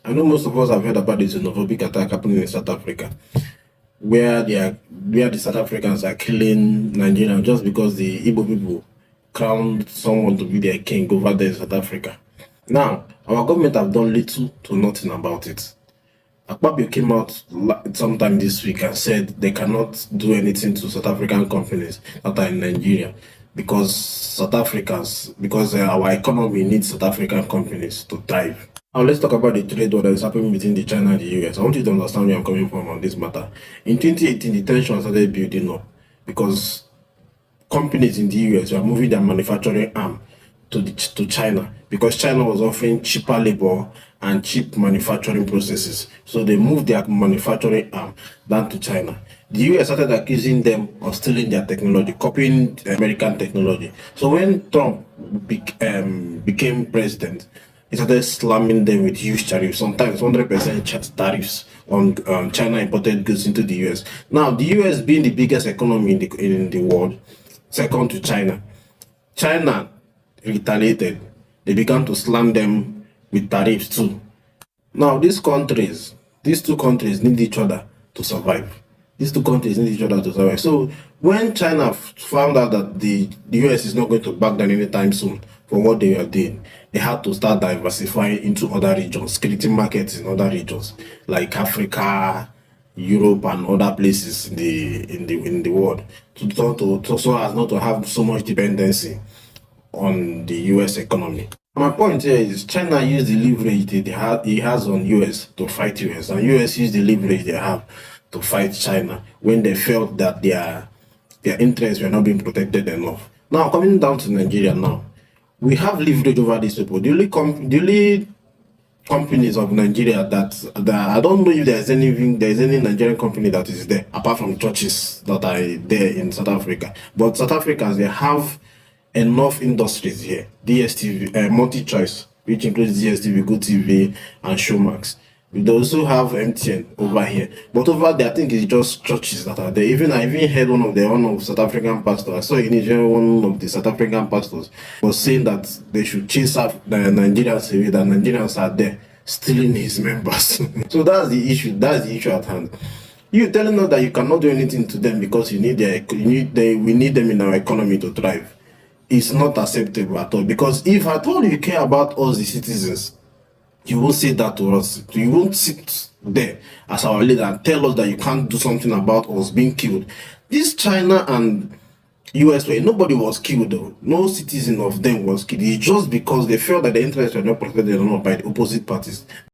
I know most of us have heard about the xenophobic attack happening in South Africa, where the South Africans are killing Nigerians just because the Igbo people crowned someone to be their king over there in South Africa. Now, our government have done little to nothing about it. Akpabio came out sometime this week and said they cannot do anything to South African companies that are in Nigeria because our economy needs South African companies to thrive. Now let's talk about the trade war that is happening between the China and the US. I want you to understand where I'm coming from on this matter. In 2018, the tension started building up because companies in the US were moving their manufacturing arm to China because China was offering cheaper labor and cheap manufacturing processes. So they moved their manufacturing arm down to China. The US started accusing them of stealing their technology, copying American technology. So when Trump became president, he started slamming them with huge tariffs, sometimes 100% tariffs on China imported goods into the US. Now, the US being the biggest economy in the world, second to China, China retaliated. They began to slam them with tariffs too. Now, these two countries need each other to survive. These two countries need each other to survive. So when China found out that the US is not going to back down anytime soon for what they are doing, they had to start diversifying into other regions, creating markets in other regions like Africa, Europe, and other places in the world, so as not to have so much dependency on the US economy. My point here is China used the leverage it has on US to fight US, and US used the leverage they have to fight China when they felt that their interests were not being protected enough. Now, coming down to Nigeria now, we have leverage over these people. The only companies of Nigeria that I don't know if there's any Nigerian company that is there apart from churches that are there in South Africa. But South Africans, they have enough industries here. DSTV, MultiChoice, which includes DSTV, GoTV, and Showmax. We also have MTN over here, but over there, I think it's just churches that are there. I even heard one of South African pastors. I saw in one of the South African pastors was saying that they should chase up the Nigerians away, that Nigerians are there stealing his members. So that's the issue. That's the issue at hand. You telling us that you cannot do anything to them because we need them in our economy to thrive. It's not acceptable at all, because if at all you care about us, the citizens, you won't say that to us. You won't sit there as our leader and tell us that you can't do something about us being killed. This China and US way, nobody was killed though. No citizen of them was killed. It's just because they felt that the interests were not protected enough by the opposite parties.